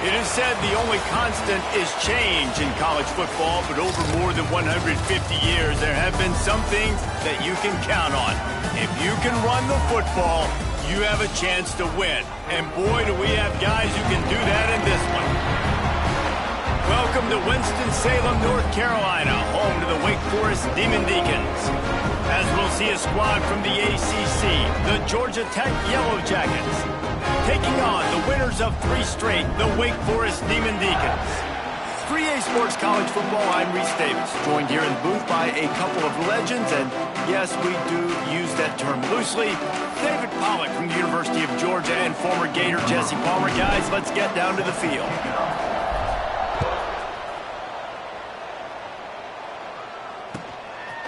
It is said the only constant is change in college football, but over more than 150 years, there have been some things that you can count on. If you can run the football, you have a chance to win. And boy, do we have guys who can do that in this one. Welcome to Winston-Salem, North Carolina, home to the Wake Forest Demon Deacons. As we'll see a squad from the ACC, the Georgia Tech Yellow Jackets, taking on the winners of 3 straight, the Wake Forest Demon Deacons. 3A Sports College Football, I'm Reese Davis, joined here in the booth by a couple of legends, and yes, we do use that term loosely. David Pollack from the University of Georgia and former Gator Jesse Palmer. Guys, let's get down to the field.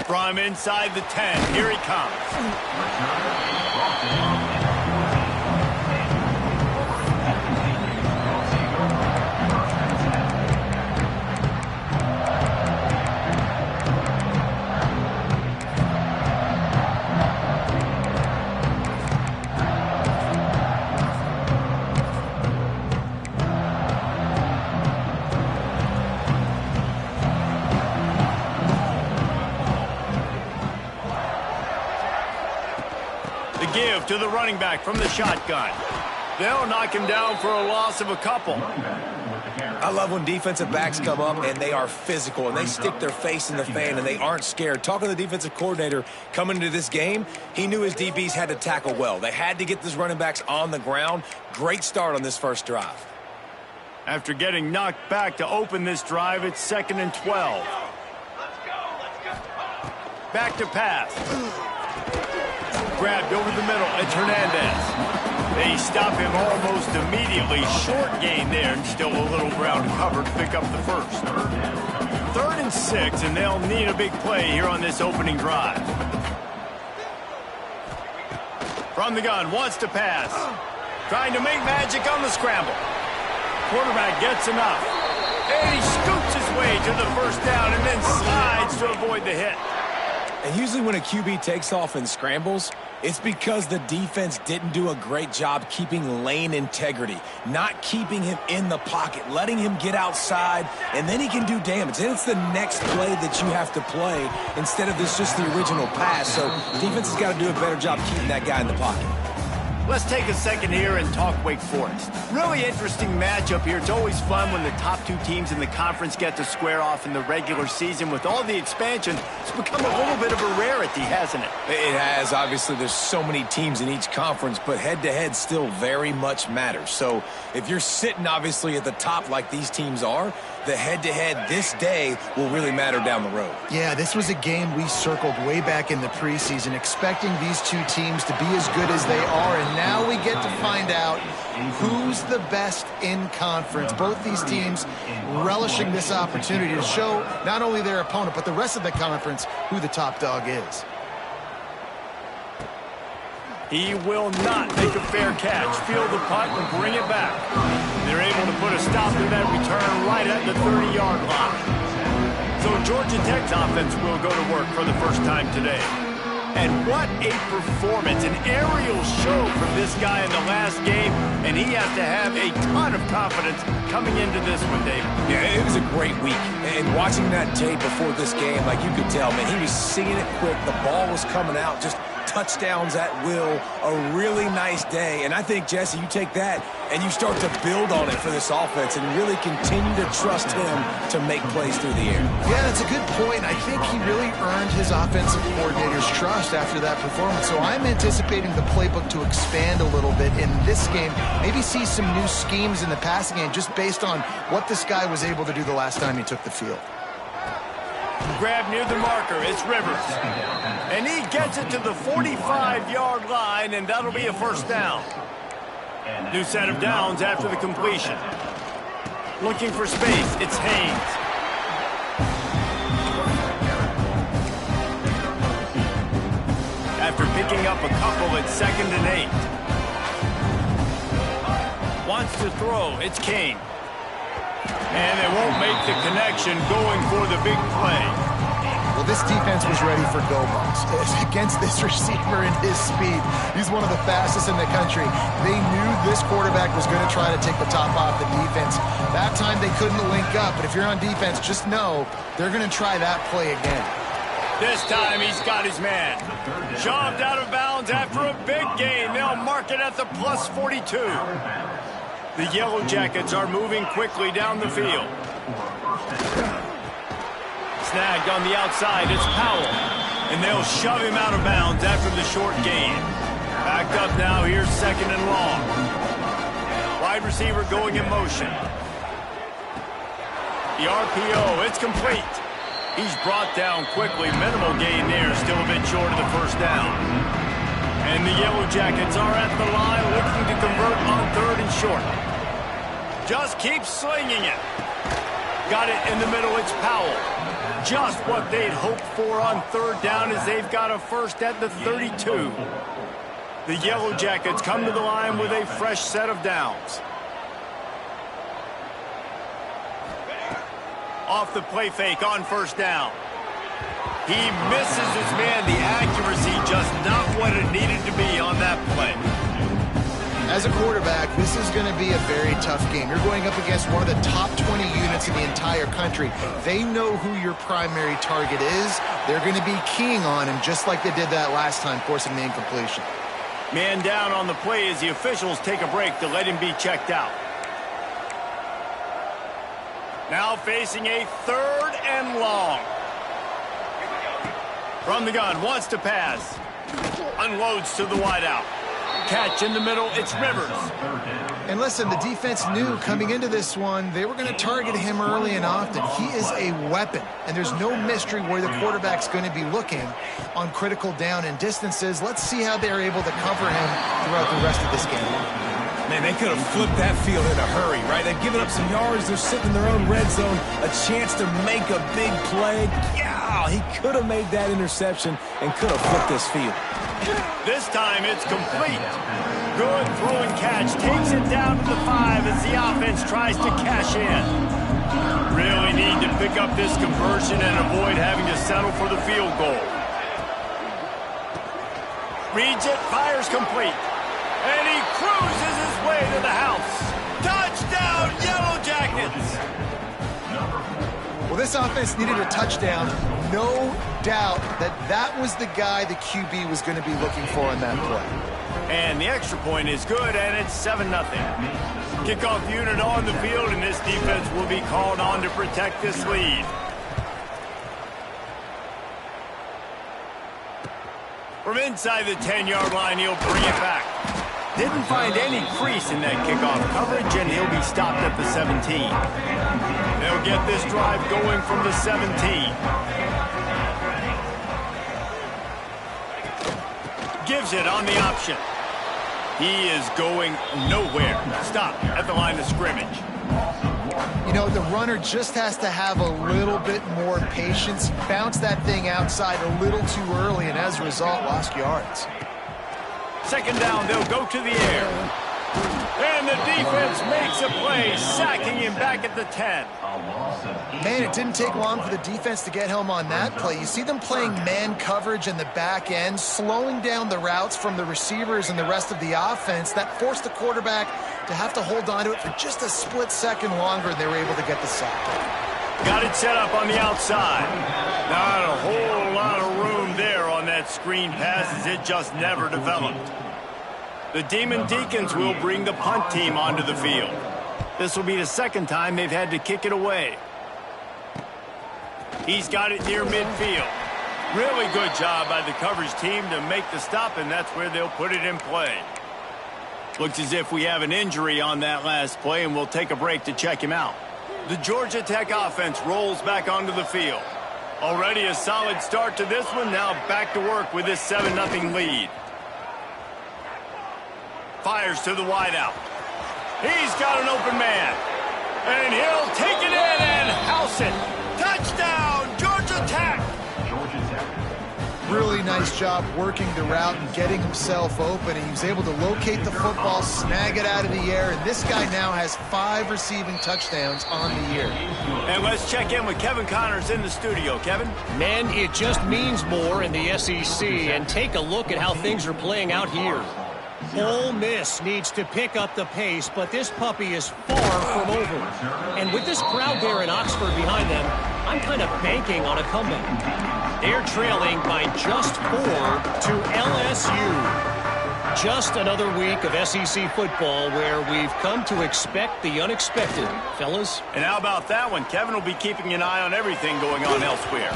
From inside the 10, here he comes. Give to the running back from the shotgun. They'll knock him down for a loss of a couple. I love when defensive backs come up and they are physical and they stick their face in the fan and they aren't scared. Talking to the defensive coordinator coming into this game, he knew his DBs had to tackle well. They had to get these running backs on the ground. Great start on this first drive. After getting knocked back to open this drive, it's 2nd and 12. Back to pass. Grabbed over the middle, it's Hernandez. They stop him almost immediately. Short gain there, and still a little ground covered to pick up the first. 3rd and 6, and they'll need a big play here on this opening drive. From the gun, wants to pass. Trying to make magic on the scramble. Quarterback gets enough. And he scoots his way to the first down and then slides to avoid the hit. And usually when a QB takes off and scrambles, it's because the defense didn't do a great job keeping lane integrity, not keeping him in the pocket, letting him get outside, and then he can do damage. Then it's the next play that you have to play instead of this just the original pass. So defense has got to do a better job keeping that guy in the pocket. Let's take a second here and talk Wake Forest. Really interesting matchup here. It's always fun when the top 2 teams in the conference get to square off in the regular season. With all the expansion, it's become a little bit of a rarity, hasn't it? It has. Obviously, there's so many teams in each conference, but head-to-head still very much matters. So if you're sitting, obviously, at the top like these teams are, the head-to-head this day will really matter down the road. Yeah, this was a game we circled way back in the preseason, expecting these 2 teams to be as good as they are, and now we get to find out who's the best in conference. Both these teams relishing this opportunity to show not only their opponent, but the rest of the conference who the top dog is. He will not make a fair catch. Field the punt and bring it back. They're able to put a stop to that return right at the 30-yard line. So Georgia Tech's offense will go to work for the first time today. And what a performance, an aerial show from this guy in the last game, and he has to have a ton of confidence coming into this one, Dave. Yeah, it was a great week. And watching that tape before this game, like you could tell, man, he was seeing it quick. The ball was coming out, just touchdowns at will, a really nice day. And I think, Jesse, you take that and you start to build on it for this offense and really continue to trust him to make plays through the air. Yeah, that's a good point. I think he really earned his offensive coordinator's trust after that performance. So I'm anticipating the playbook to expand a little bit in this game. Maybe see some new schemes in the passing game just based on what this guy was able to do the last time he took the field. Grab near the marker, it's Rivers. And he gets it to the 45-yard line, and that'll be a first down. New set of downs after the completion. Looking for space, it's Haynes. After picking up a couple, it's 2nd and 8. Wants to throw, it's Kane. And they won't make the connection going for the big play. Well, this defense was ready for go-balls. Against this receiver and his speed, he's one of the fastest in the country. They knew this quarterback was going to try to take the top off the defense. That time they couldn't link up, but if you're on defense, just know they're going to try that play again. This time he's got his man. Shoved out of bounds after a big gain. They'll mark it at the plus 42. The Yellow Jackets are moving quickly down the field. Snagged on the outside, it's Powell. And they'll shove him out of bounds after the short gain. Backed up now, here's second and long. Wide receiver going in motion. The RPO, it's complete. He's brought down quickly. Minimal gain there, still a bit short of the first down. And the Yellow Jackets are at the line looking to convert on third and short. Just keep slinging it. Got it in the middle, it's Powell. Just what they'd hoped for on third down as they've got a first at the 32. The Yellow Jackets come to the line with a fresh set of downs. Off the play fake on first down. He misses his man. The accuracy just not what it needed to be on that play. As a quarterback, this is going to be a very tough game. You're going up against one of the top 20 units in the entire country. They know who your primary target is. They're going to be keying on him just like they did that last time, forcing the incompletion. Man down on the play as the officials take a break to let him be checked out. Now facing a third and long. From the gun, wants to pass. Unloads to the wideout. Catch in the middle, it's Rivers. And listen, the defense knew coming into this one, they were going to target him early and often. He is a weapon, and there's no mystery where the quarterback's going to be looking on critical down and distances. Let's see how they're able to cover him throughout the rest of this game. Man, they could have flipped that field in a hurry, right? They've given up some yards. They're sitting in their own red zone. A chance to make a big play. Yeah, he could have made that interception and could have flipped this field. This time it's complete. Good throwing catch. Takes it down to the 5 as the offense tries to cash in. Really need to pick up this conversion and avoid having to settle for the field goal. Reads it, fires complete. And he cruises his way to the house. Touchdown, Yellow Jackets! Well, this offense needed a touchdown. No doubt that that was the guy the QB was going to be looking for on that play. And the extra point is good, and it's 7-0. Kickoff unit on the field, and this defense will be called on to protect this lead. From inside the 10-yard line, he'll bring it back. Didn't find any crease in that kickoff coverage, and he'll be stopped at the 17. They'll get this drive going from the 17. Gives it on the option. He is going nowhere. Stop at the line of scrimmage. You know, the runner just has to have a little bit more patience. Bounce that thing outside a little too early, and as a result, lost yards. Second down, they'll go to the air. And the defense makes a play, sacking him back at the 10. Man, it didn't take long for the defense to get home on that play. You see them playing man coverage in the back end, slowing down the routes from the receivers and the rest of the offense. That forced the quarterback to have to hold on to it for just a split second longer, and they were able to get the sack. Got it set up on the outside. Not a whole lot of room there on that screen pass as it just never developed. The Demon Deacons will bring the punt team onto the field. This will be the second time they've had to kick it away. He's got it near midfield. Really good job by the coverage team to make the stop, and that's where they'll put it in play. Looks as if we have an injury on that last play, and we'll take a break to check him out. The Georgia Tech offense rolls back onto the field. Already a solid start to this one. Now back to work with this 7-0 lead. Fires to the wideout. He's got an open man. And he'll take it in and house it. Touchdown, Georgia Tech. Really nice job working the route and getting himself open. And he was able to locate the football, snag it out of the air, and this guy now has 5 receiving touchdowns on the year. And let's check in with Kevin Connors in the studio. Kevin? Man, it just means more in the SEC, and take a look at how things are playing out here. Ole Miss needs to pick up the pace, but this puppy is far from over. And with this crowd there in Oxford behind them, I'm kind of banking on a comeback. They're trailing by just 4 to LSU. Just another week of SEC football where we've come to expect the unexpected, fellas. And how about that one? Kevin will be keeping an eye on everything going on elsewhere.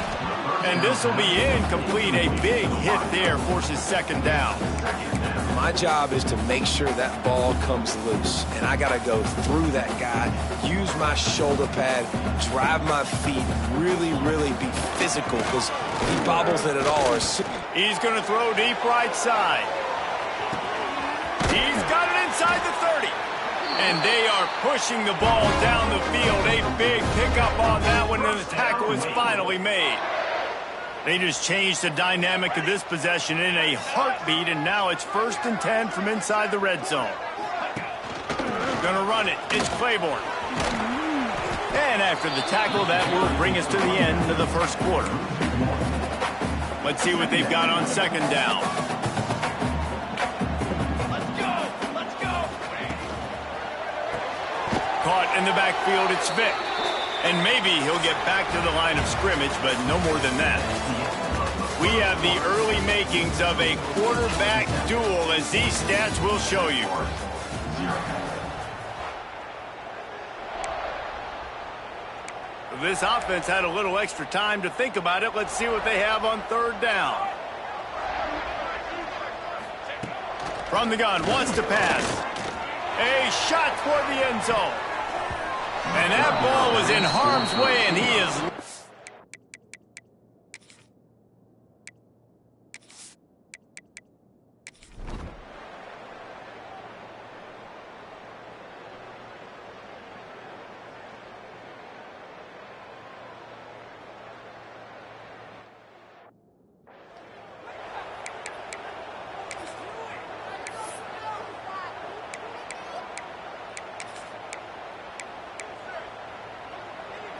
And this will be incomplete. A big hit there forces second down. My job is to make sure that ball comes loose, and I got to go through that guy, use my shoulder pad, drive my feet, really be physical, because if he bobbles it at all, he's going to throw deep right side. He's got it inside the 30. And they are pushing the ball down the field. A big pickup on that one, and the tackle is finally made. They just changed the dynamic of this possession in a heartbeat, and now it's 1st and 10 from inside the red zone. Gonna run it. It's Claiborne. And after the tackle, that will bring us to the end of the first quarter. Let's see what they've got on second down. Let's go. Caught in the backfield, it's Vick. And maybe he'll get back to the line of scrimmage, but no more than that. We have the early makings of a quarterback duel, as these stats will show you. This offense had a little extra time to think about it. Let's see what they have on third down. From the gun, wants to pass. A shot toward the end zone. And that ball was in harm's way, and he is...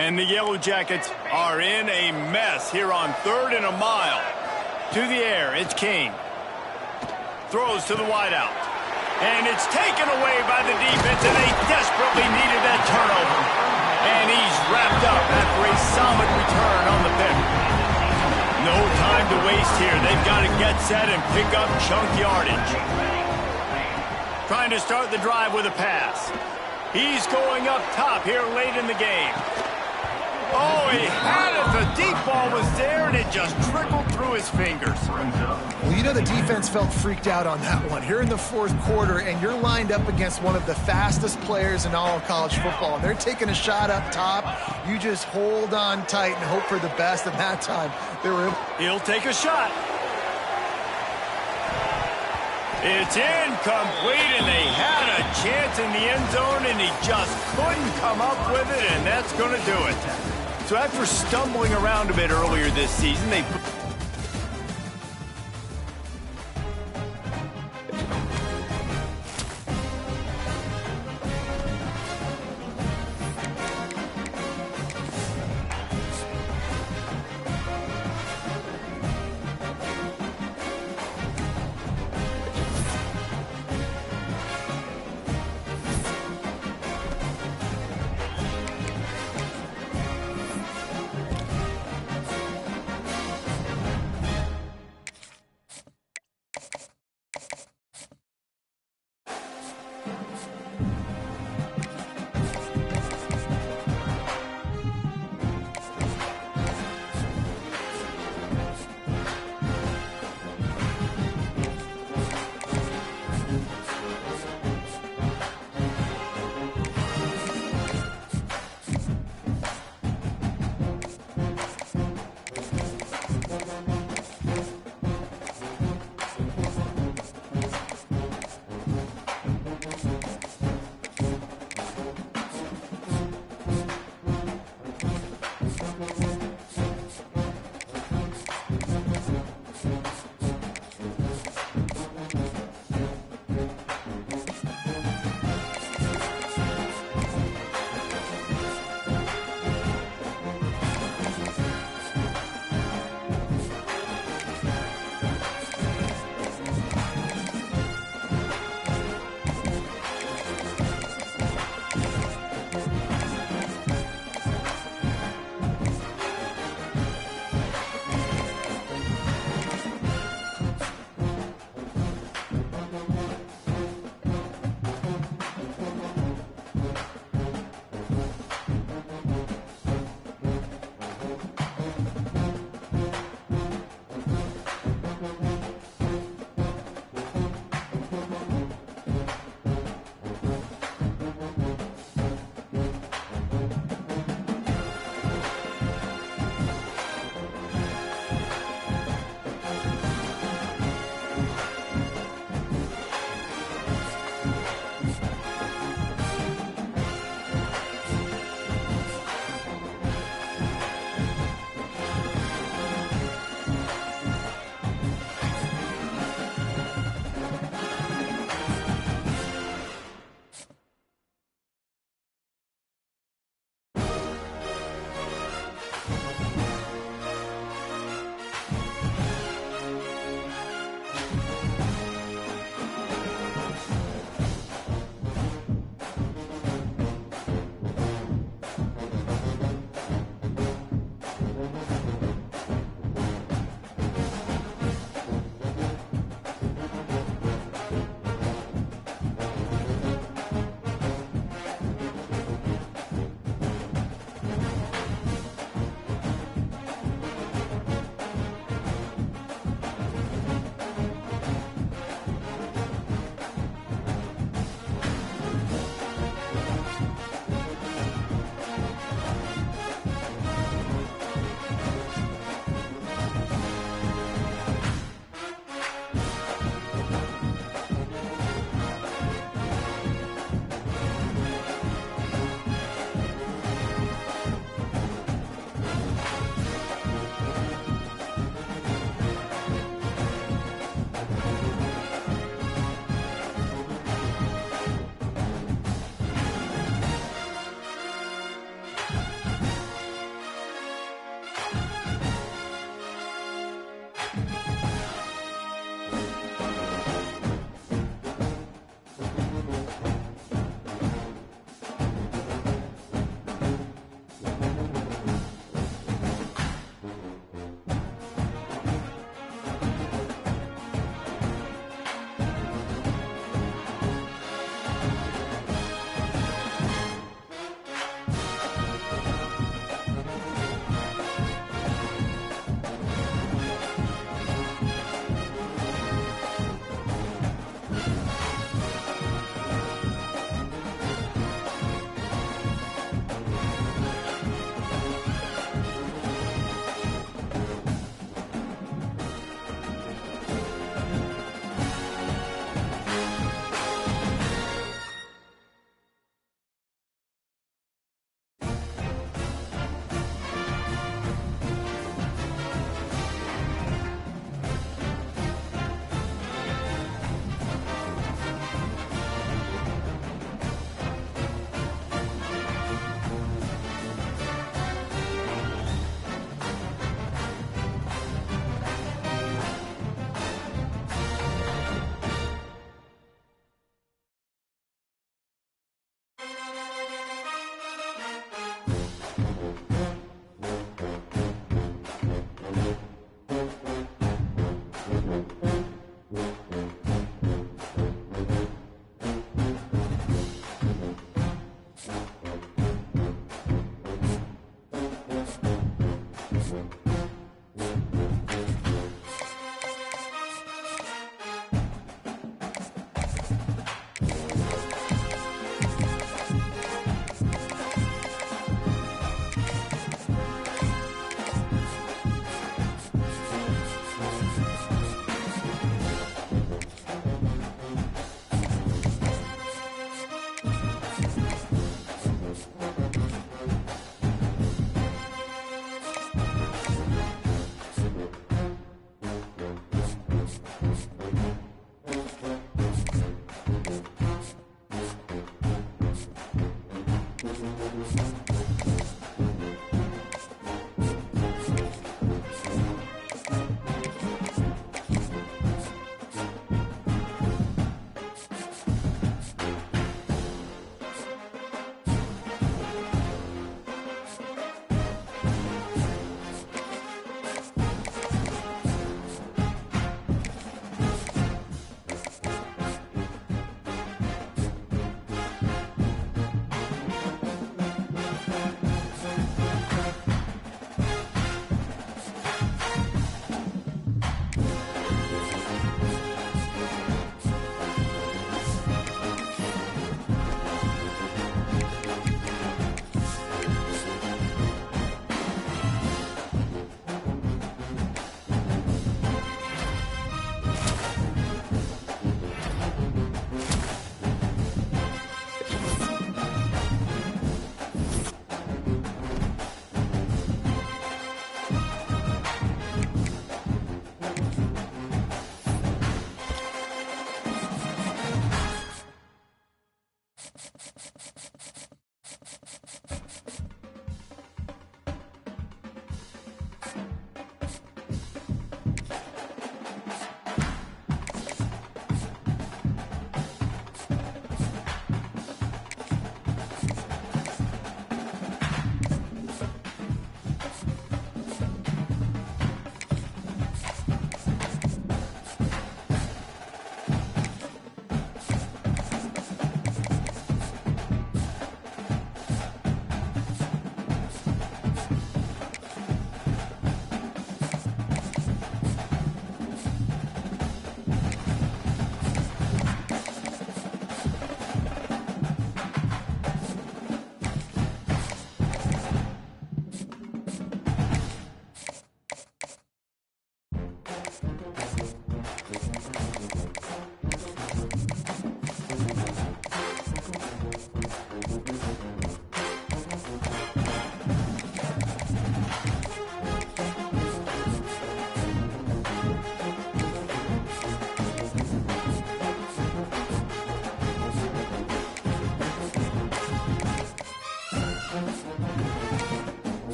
And the Yellow Jackets are in a mess here on 3rd and a mile. To the air, it's Kane. Throws to the wideout. And it's taken away by the defense, and they desperately needed that turnover. And he's wrapped up after a solid return on the pick. No time to waste here. They've got to get set and pick up chunk yardage. Trying to start the drive with a pass. He's going up top here late in the game. Oh, he had it. The deep ball was there, and it just trickled through his fingers. Well, you know the defense felt freaked out on that one. Here in the 4th quarter, and you're lined up against one of the fastest players in all of college football. And they're taking a shot up top. You just hold on tight and hope for the best. And that time, they were able... He'll take a shot. It's incomplete, and they had a chance in the end zone, and he just couldn't come up with it, and that's going to do it. So after stumbling around a bit earlier this season, they...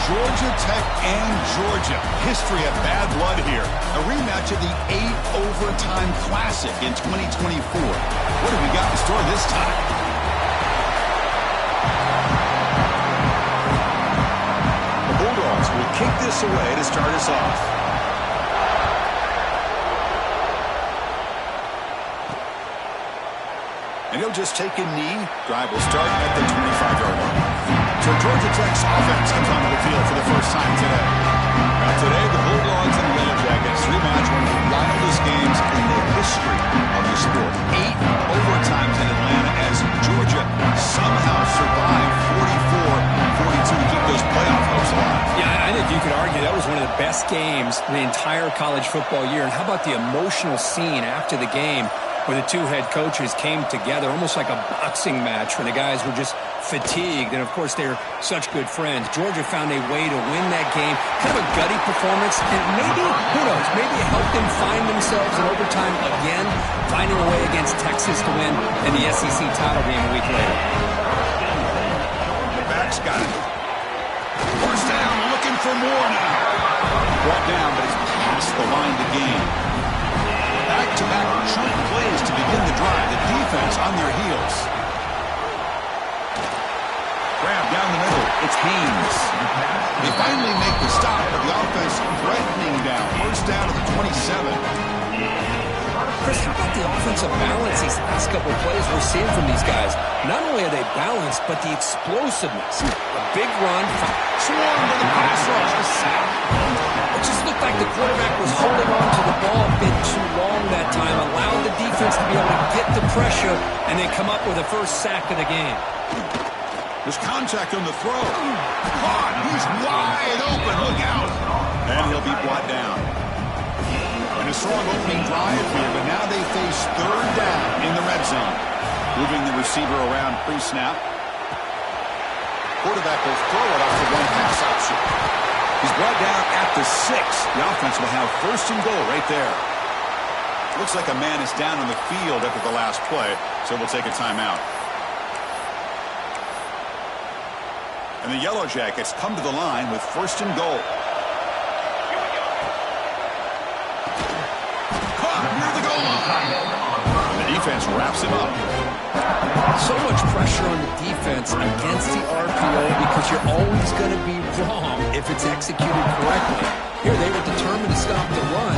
Georgia Tech and Georgia. History of bad blood here. A rematch of the 8-overtime classic in 2024. What have we got in store this time? The Bulldogs will kick this away to start us off. And he'll just take a knee. Drive will start at the 25-yard line. So Georgia Tech's offense comes onto the field for the first time today. Now today, the Bulldogs and the Yellow Jackets rematch one of the wildest games in the history of the sport. 8 overtimes in Atlanta as Georgia somehow survived 44-42 to keep those playoff hopes alive. Yeah, I think you could argue that was one of the best games the entire college football year. And how about the emotional scene after the game where the two head coaches came together, almost like a boxing match where the guys were just fatigued. And, of course, they're such good friends. Georgia found a way to win that game. Kind of a gutty performance. And maybe, who knows, maybe it helped them find themselves in overtime again, finding a way against Texas to win in the SEC title game a week later. The back's got it. First down, looking for more now. Brought down, but it's past the line to gain. Back-to-back chunk plays to begin the drive. The defense on their heels. Grab down the middle. It's Haynes. They finally make the stop, but the offense threatening down. First down to the 27. Chris, how about the offensive balance these last couple of plays we're seeing from these guys? Not only are they balanced, but the explosiveness. A big run. Swarm to the pass rush. A sack. It just looked like the quarterback was holding on to the ball a bit too long that time, allowed the defense to be able to get the pressure, and they come up with the first sack of the game. There's contact on the throw. Caught. He's wide open. Look out. And he'll be brought down. And a strong opening drive here, but now they face third down in the red zone. Moving the receiver around pre-snap. Quarterback will throw it off the one pass option. He's brought down at the 6. The offense will have first and goal right there. Looks like a man is down on the field after the last play, so we'll take a timeout. And the Yellow Jackets come to the line with first and goal. Caught near the goal line. And the defense wraps him up. So much pressure on the defense against the RPO because you're always going to be wrong if it's executed correctly. Here they were determined to stop the run.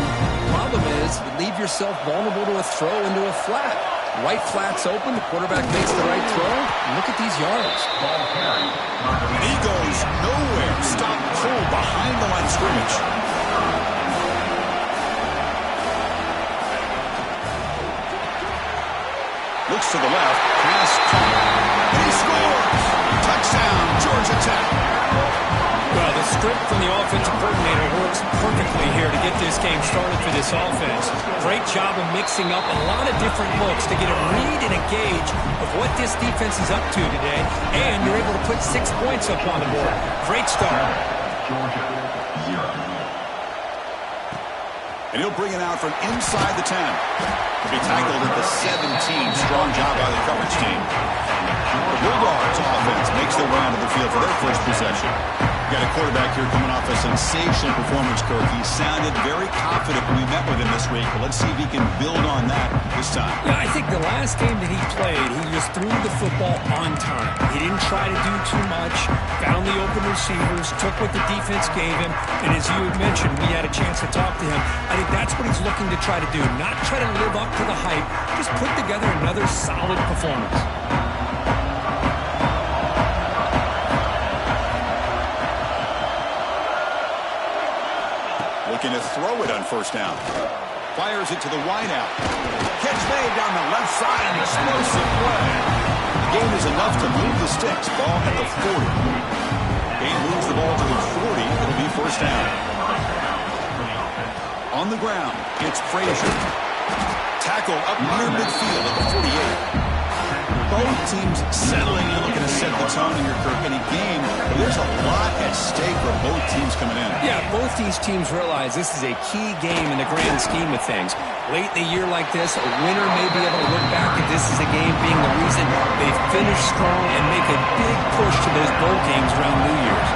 Problem is, you leave yourself vulnerable to a throw into a flat. Right flat's open, the quarterback makes the right throw. Look at these yards. And he goes nowhere. Stop cold behind the line of scrimmage. Looks to the left. Pass caught. And he scores. Touchdown, Georgia Tech. Well, the script from the offensive coordinator works perfectly here to get this game started for this offense. Great job of mixing up a lot of different looks to get a read and a gauge of what this defense is up to today, and you're able to put 6 points up on the board. Great start. And he'll bring it out from inside the 10. He'll be tackled at the 17. Strong job by the coverage team. The Bulldogs offense makes their way onto the field for their first possession. Got a quarterback here coming off a sensational performance, Kirk. He sounded very confident when we met with him this week, but let's see if he can build on that this time. Yeah, I think the last game that he played, he just threw the football on time. He didn't try to do too much, found the open receivers, took what the defense gave him, and as you had mentioned, we had a chance to talk to him. I think that's what he's looking to try to do, not try to live up to the hype, just put together another solid performance. Looking to throw it on first down. Fires it to the wideout. Catch made down the left side. An explosive play. The game is enough to move the sticks. Ball at the 40. Game moves the ball to the 40. It'll be first down. On the ground, it's Frazier. Tackle up near midfield at the 48. Both teams settling in, looking to set the tone in your Kirk. In a game where there's a lot at stake for both teams coming in. Yeah, both these teams realize this is a key game in the grand scheme of things. Late in a year like this, a winner may be able to look back at this as a game being the reason they finish strong and make a big push to those bowl games around New Year's.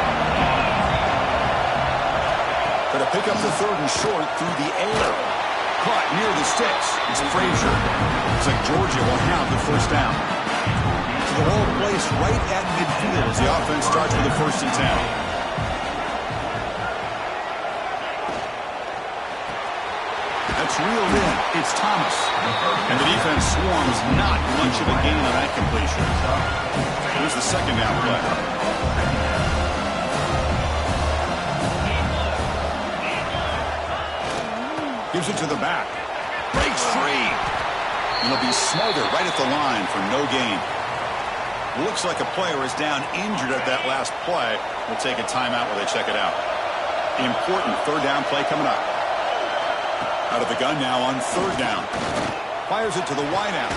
Going to pick up the third and short through the air. Caught near the sticks. It's Frazier. Looks like Georgia will have the first down. So the ball placed right at midfield as the offense starts with a first and 10. That's reeled in. It's Thomas. And the defense swarms not much of a gain on that completion. Here's the second down play. Gives it to the back. Breaks free. And he'll be smothered right at the line for no gain. Looks like a player is down injured at that last play. We'll take a timeout while they check it out. Important third down play coming up. Out of the gun now on third down. Fires it to the wideout.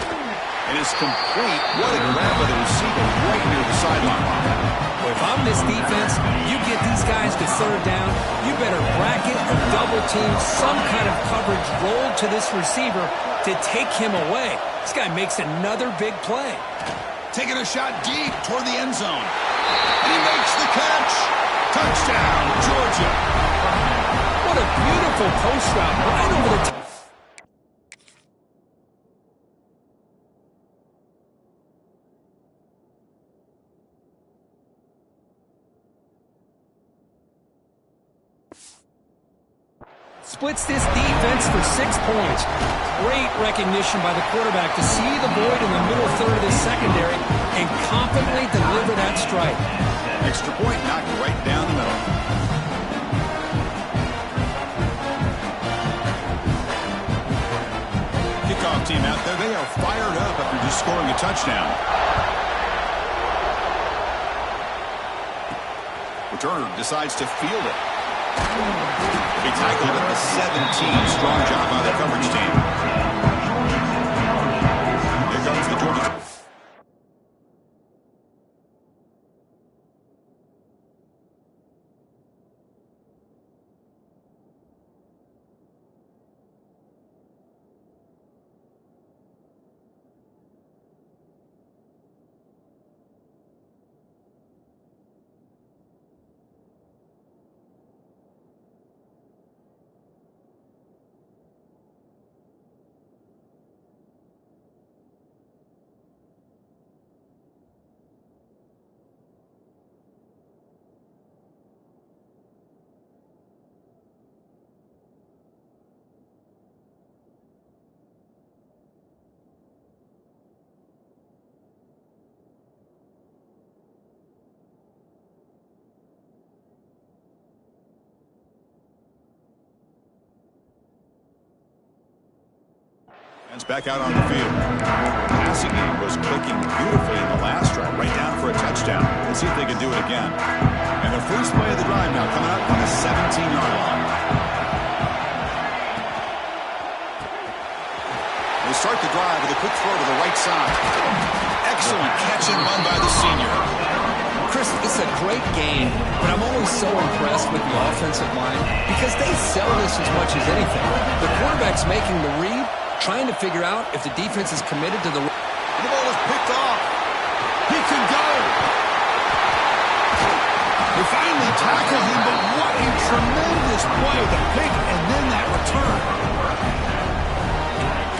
And it's complete. What a grab by the receiver right near the sideline. Well, if I'm this defense, you get these guys to third down, you better bracket or double team some kind of coverage roll to this receiver to take him away. This guy makes another big play. Taking a shot deep toward the end zone. And he makes the catch. Touchdown, Georgia. What a beautiful post route right over the top. Splits this defense for 6 points. Great recognition by the quarterback to see the void in the middle third of the secondary and confidently deliver that strike. Extra point knocked right down the middle. Kickoff team out there. They are fired up after just scoring a touchdown. Returner decides to field it. He tackled at the 17. Strong job by the coverage team. Here comes the Georgia. Back out on the field. The passing game was clicking beautifully in the last drive, right down for a touchdown. Let's see if they can do it again. And the first play of the drive now coming up on the 17-yard line. They start the drive with a quick throw to the right side. Excellent catch and run by the senior. Chris, it's a great game, but I'm always so impressed with the offensive line because they sell this as much as anything. The quarterback's making the read, trying to figure out if the defense is committed to the... The ball is picked off. He can go. They finally tackled him, but what a tremendous play. The pick and then that return.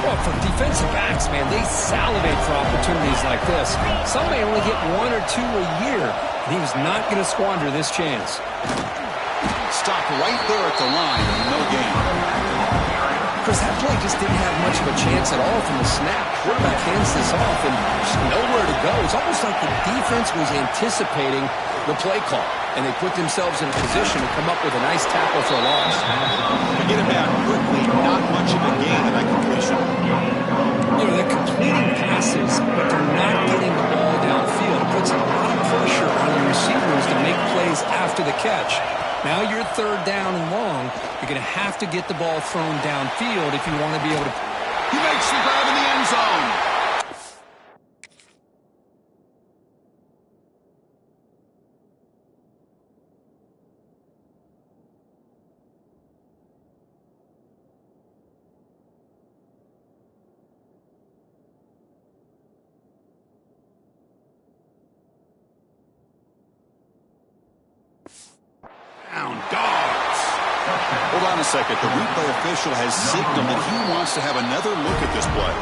Well, for defensive backs, man, they salivate for opportunities like this. Some may only get 1 or 2 a year, and he was not going to squander this chance. Stopped right there at the line. No gain. Chris, that play just didn't have much of a chance at all from the snap. Quarterback hands this off and just nowhere to go. It's almost like the defense was anticipating the play call, and they put themselves in a position to come up with a nice tackle for a loss. To get him down quickly, not much of a gain in that completion. You know, they're completing passes, but they're not getting the ball downfield. It puts a lot of pressure on your receivers to make plays after the catch. Now you're third down and long. You're going to have to get the ball thrown downfield if you want to be able to... He makes the grab in the end zone. Hold on a second. The replay official has signaled that he wants to have another look at this play.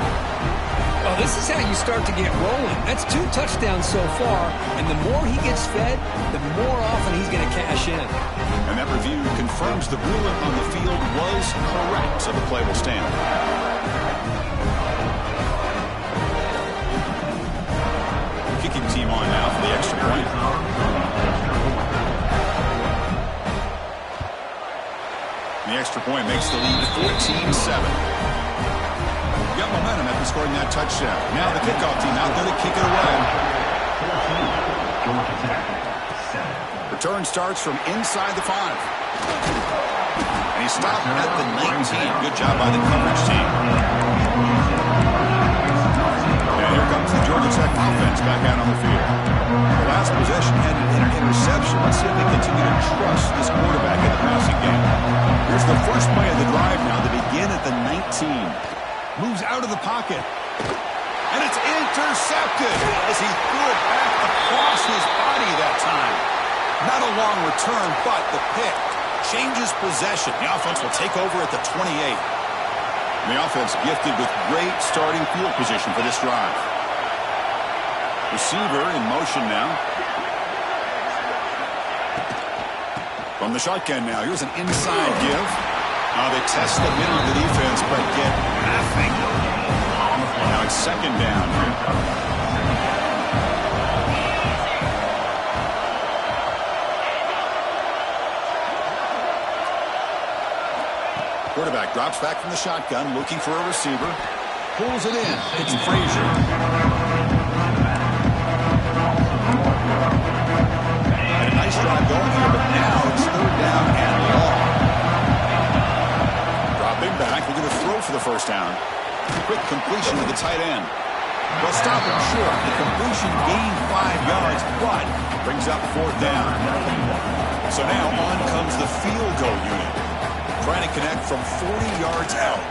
Well, this is how you start to get rolling. That's 2 touchdowns so far, and the more he gets fed, the more often he's going to cash in. And that review confirms the ruling on the field was correct, so the play will stand. Kicking team on now for the extra point. The extra point makes the lead 14-7. Got momentum after scoring that touchdown. Now the kickoff team out there to kick it away. Return starts from inside the 5. And he stopped at the 19. Good job by the coverage team. And here comes the Georgia Tech offense back out on the field. The last possession ended in an interception. Let's see if they continue to trust this quarterback in the passing game. Here's the first play of the drive now. They begin at the 19. Moves out of the pocket. And it's intercepted as he threw it back across his body that time. Not a long return, but the pick changes possession. The offense will take over at the 28. The offense gifted with great starting field position for this drive. Receiver in motion now. From the shotgun now. Here's an inside give. They test the middle of the defense, but get nothing. Now it's second down. Quarterback drops back from the shotgun, looking for a receiver. Pulls it in. It's Frazier. Had a nice drive going here, but now it's third down and long. Dropping back, looking to throw for the first down. Quick completion to the tight end. Well, stop him short. The completion gained 5 yards, but brings up fourth down. So now on comes the field goal unit. Trying to connect from 40 yards out.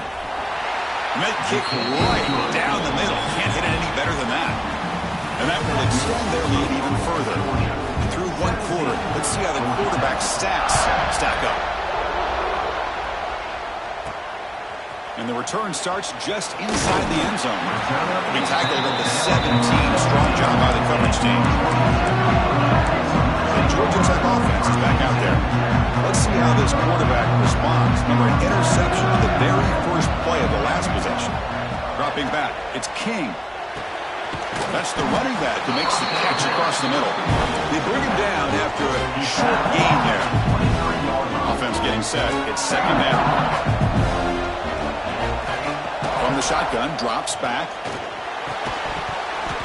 Met kick right down the middle. Can't hit it any better than that. And that will extend their lead even further. Through one quarter, let's see how the quarterback stats stack up. And the return starts just inside the end zone. He tackled at the 17. Strong job by the coverage team. The Georgia Tech offense is back out there. Let's see how this quarterback responds. Remember, an interception on the very first play of the last possession. Dropping back, it's King. That's the running back who makes the catch across the middle. They bring him down after a short gain there. Offense getting set. It's second down. From the shotgun, drops back.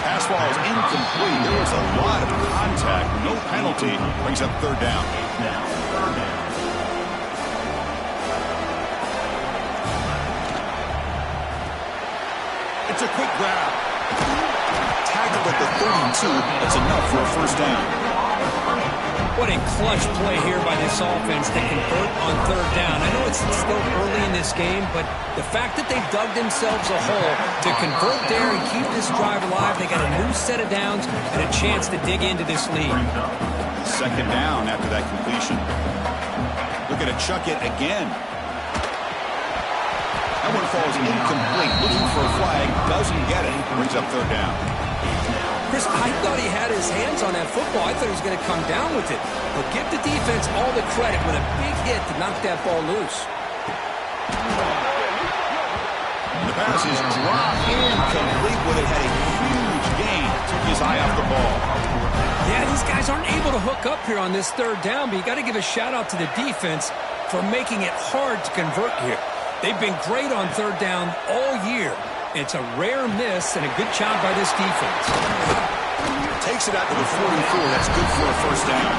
Pass ball is incomplete. There was a lot of contact. No penalty. Brings up third down. It's a quick grab. Tackled at the 32. That's enough for a first down. What a clutch play here by this offense to convert on third down. I know it's still early in this game, but the fact that they've dug themselves a hole to convert there and keep this drive alive, they got a new set of downs and a chance to dig into this lead. Second down after that completion. Looking to chuck it again. That one falls incomplete. Looking for a flag. Doesn't get it. Brings up third down. Chris, I thought he had his hands on that football. I thought he was going to come down with it. But give the defense all the credit with a big hit to knock that ball loose. The pass is dropped incomplete with it. Had a huge gain. Took his eye off the ball. Yeah, these guys aren't able to hook up here on this third down, but you got to give a shout-out to the defense for making it hard to convert here. They've been great on third down all year. It's a rare miss and a good job by this defense. Takes it out to the 44. That's good for a first down.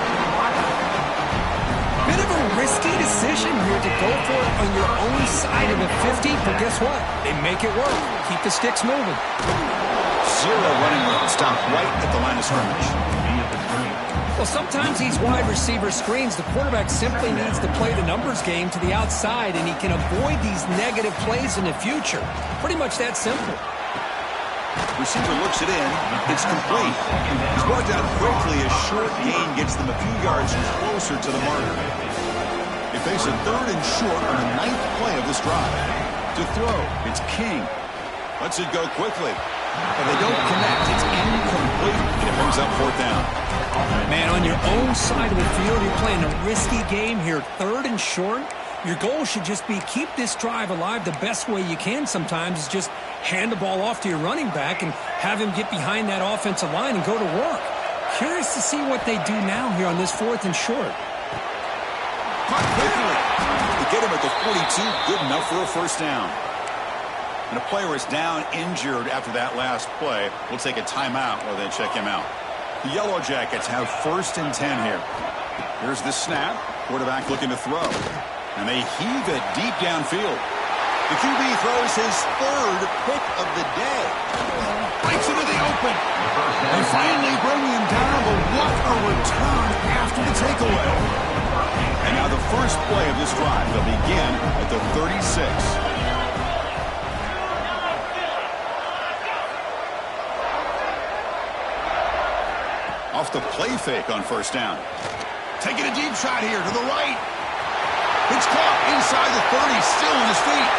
Bit of a risky decision here to go for it on your own side of the 50, but guess what? They make it work. Keep the sticks moving. Zero running room. Stopped right at the line of scrimmage. Well, sometimes these wide receiver screens, the quarterback simply needs to play the numbers game to the outside, and he can avoid these negative plays in the future. Pretty much that simple. Receiver looks it in. It's complete. He's worked out quickly. A short gain gets them a few yards closer to the marker. They face a third and short on the 9th play of this drive. To throw, it's King. Lets it go quickly. But they don't connect. It's incomplete, and it brings up fourth down. Man, on your own side of the field, you're playing a risky game here. Third and short. Your goal should just be keep this drive alive the best way you can sometimes is just hand the ball off to your running back and have him get behind that offensive line and go to work. Curious to see what they do now here on this fourth and short. Caught quickly. The get him at the 42. Good enough for a first down. And a player is down injured after that last play. We'll take a timeout while they check him out. The Yellow Jackets have 1st and 10 here. Here's the snap. Quarterback looking to throw. And they heave it deep downfield. The QB throws his 3rd pick of the day. Breaks into the open. They finally bring him down, but what a return after the takeaway. And now the first play of this drive. They'll begin at the 36. Off the play fake on first down. Taking a deep shot here to the right. It's caught inside the 30, still on his feet.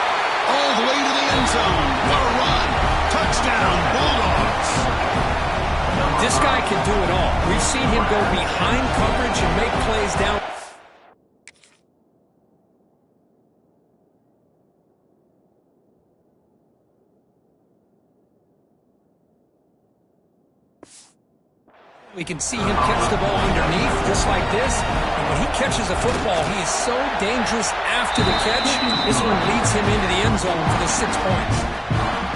All the way to the end zone. What a run. Touchdown, Bulldogs. This guy can do it all. We've seen him go behind coverage and make plays down. We can see him catch the ball underneath, just like this. And when he catches a football, he is so dangerous after the catch. This one leads him into the end zone for the 6 points.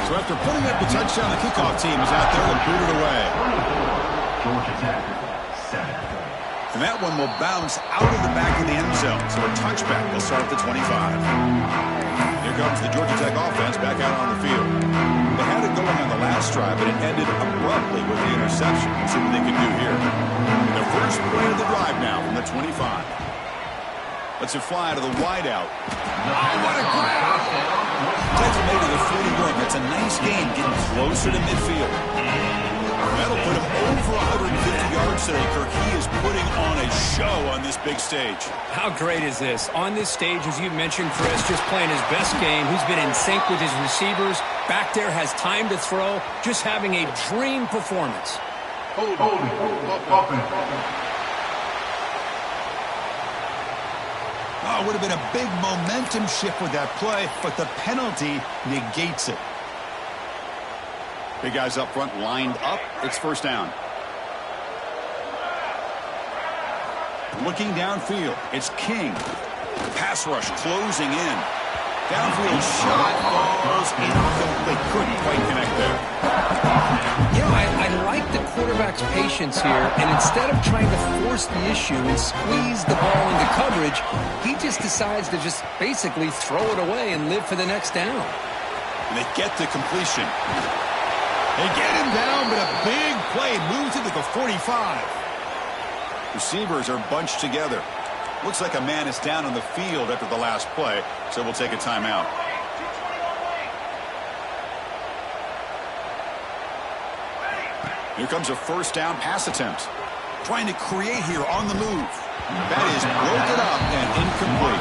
So after putting up the touchdown, the kickoff team is out there to boot it away. Georgia Tech, 7. And that one will bounce out of the back of the end zone. So a touchback will start at the 25. Here comes the Georgia Tech offense back out on the field. They had it going on the last drive, but it ended abruptly with the interception. Let's see what they can do here. The first play of the drive now from the 25. Lets it fly to the wideout. Oh, what a grab! Takes it made to the 41. That's a nice game, getting closer to midfield. That'll put him over 150 yards today, Kirk. He is putting on a show on this big stage. How great is this? On this stage, as you mentioned, Chris, just playing his best game. He's been in sync with his receivers. Back there, has time to throw. Just having a dream performance. Hold. Oh, it would have been a big momentum shift with that play, but the penalty negates it. Big guys up front lined up. It's first down. Looking downfield, it's King. Pass rush closing in. Downfield shot falls incomplete. Couldn't quite connect there. You know, I like the quarterback's patience here, and instead of trying to force the issue and squeeze the ball into coverage, he just decides to just basically throw it away and live for the next down. And they get the completion. They get him down, but a big play moves it to the 45. Receivers are bunched together. Looks like a man is down on the field after the last play, so we'll take a timeout. Here comes a first down pass attempt. Trying to create here on the move. That is broken up and incomplete.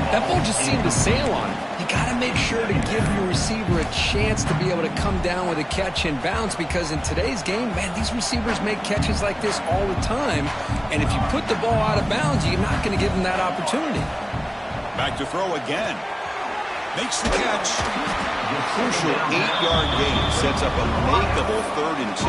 That ball just seemed to sail on him. You got to make sure to give your receiver a chance to be able to come down with a catch and bounce, because in today's game, man, these receivers make catches like this all the time. And if you put the ball out of bounds, you're not going to give them that opportunity. Back to throw again. Makes the catch. A crucial 8-yard gain sets up a makeable 3rd and 2.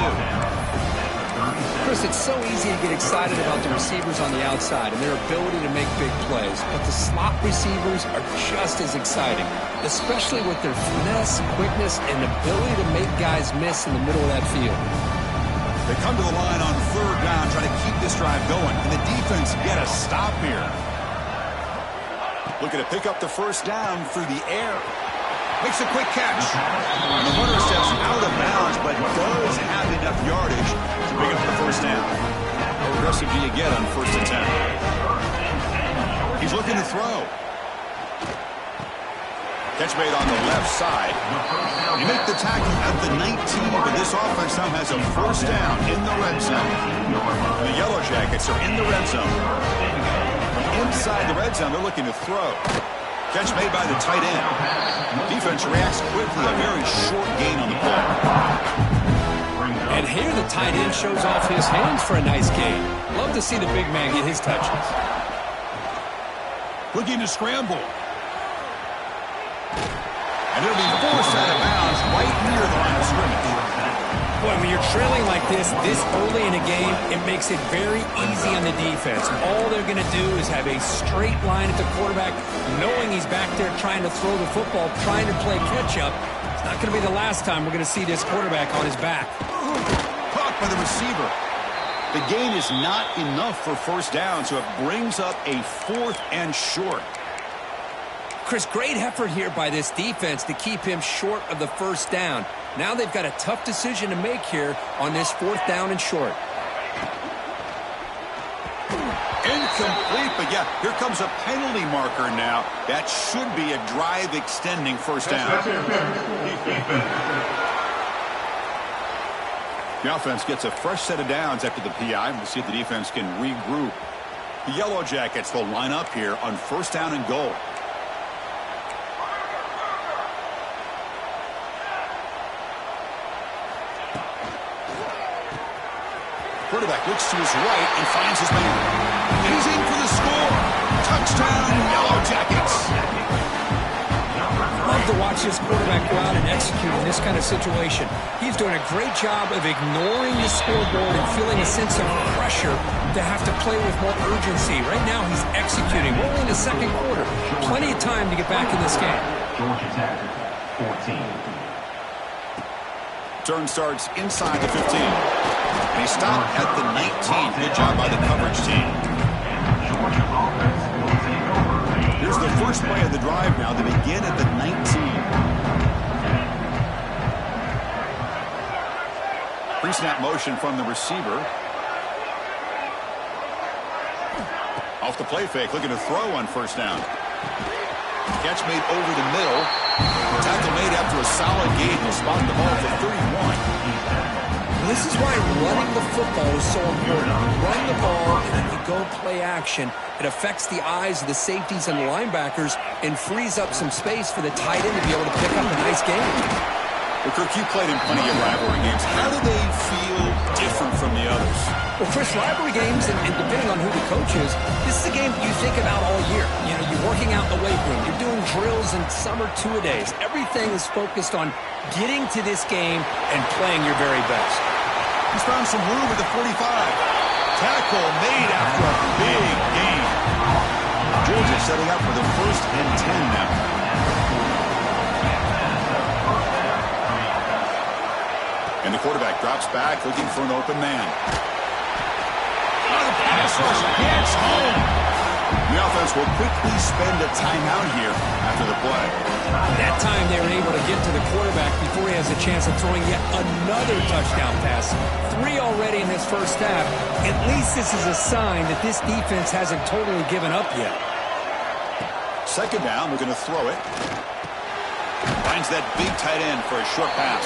Chris, it's so easy to get excited about the receivers on the outside and their ability to make big plays, but the slot receivers are just as exciting, especially with their finesse, quickness, and ability to make guys miss in the middle of that field. They come to the line on 3rd down, trying to keep this drive going, and the defense get a stop here. Looking to pick up the first down through the air. Makes a quick catch. And the runner steps out of bounds, but does have enough yardage to pick up the first down. How aggressive do you get on 1st and 10? He's looking to throw. Catch made on the left side. You make the tackle at the 19, but this offense now has a first down in the red zone. The Yellow Jackets are in the red zone. From inside the red zone, they're looking to throw. Catch made by the tight end. Defense reacts quickly. A very short gain on the play. And here the tight end shows off his hands for a nice gain. Love to see the big man get his touches. Looking to scramble. And it'll be forced out of bounds right near the line of scrimmage. Boy, when you're trailing like this early in a game, it makes it very easy on the defense. All they're going to do is have a straight line at the quarterback, knowing he's back there trying to throw the football, trying to play catch-up. It's not going to be the last time we're going to see this quarterback on his back. Caught by the receiver. The gain is not enough for first down, so it brings up a 4th and short. Chris, great effort here by this defense to keep him short of the first down. Now they've got a tough decision to make here on this 4th down and short. Incomplete, but yeah, here comes a penalty marker now. That should be a drive-extending first down. The offense gets a fresh set of downs after the PI. We'll see if the defense can regroup. The Yellow Jackets will line up here on first down and goal. Quarterback looks to his right and finds his man. And he's in for the score. Touchdown, Yellow Jackets. Love to watch this quarterback go out and execute in this kind of situation. He's doing a great job of ignoring the scoreboard and feeling a sense of pressure to have to play with more urgency. Right now, he's executing. We're only in the second quarter. Plenty of time to get back in this game. Georgia Tech, 14. Turn starts inside the 15. And he stopped at the 19. Good job by the coverage team. Georgia offense will take over. Here's the first play of the drive now. They begin at the 19. Pre-snap motion from the receiver. Off the play fake, looking to throw on first down. Catch made over the middle. Tackle made after a solid gain. They'll spot the ball for 31. This is why running the football is so important. Run the ball, and then you go play action. It affects the eyes of the safeties and the linebackers and frees up some space for the tight end to be able to pick up a nice game. Well, Kirk, you played in plenty of rivalry games. How do they feel different from the others? Well, Chris, rivalry games, and depending on who the coach is, this is a game you think about all year. You know, you're working out in the weight room. You're doing drills and summer two-a-days. Everything is focused on getting to this game and playing your very best. He's found some room at the 45. Tackle made after a big gain. Georgia setting up for the 1st and 10 now. And the quarterback drops back, looking for an open man. The pass rush gets home. The offense will quickly spend a timeout here after the play. That time they were able to get to the quarterback before he has a chance of throwing yet another touchdown pass. 3 already in this first half. At least this is a sign that this defense hasn't totally given up yet. Second down, we're going to throw it. Finds that big tight end for a short pass.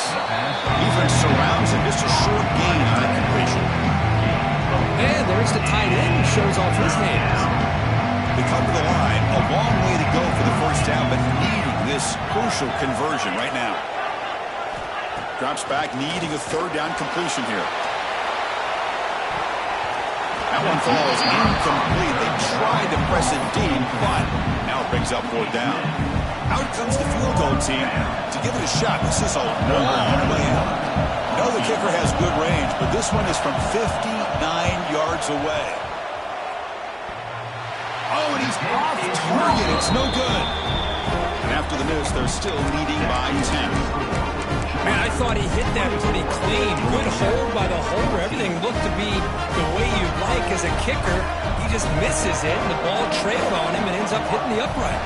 Defense surrounds him. Just a short gain on that completion. And there's the tight end who shows off his hands. They come to the line. A long way to go for the first down, but needing this crucial conversion right now. Drops back, needing a third down completion here. That one falls incomplete. They tried to press it deep, but now it brings up 4th down. Out comes the field goal team to give it a shot. This is a long way out. No, the kicker has good range, but this one is from 59 yards away. Oh, and he's off target. It's no good. And after the miss, they're still leading by 10. Man, I thought he hit that pretty clean. Good hold by the holder. Everything looked to be the way you'd like as a kicker. He just misses it, and the ball trailed on him and ends up hitting the upright.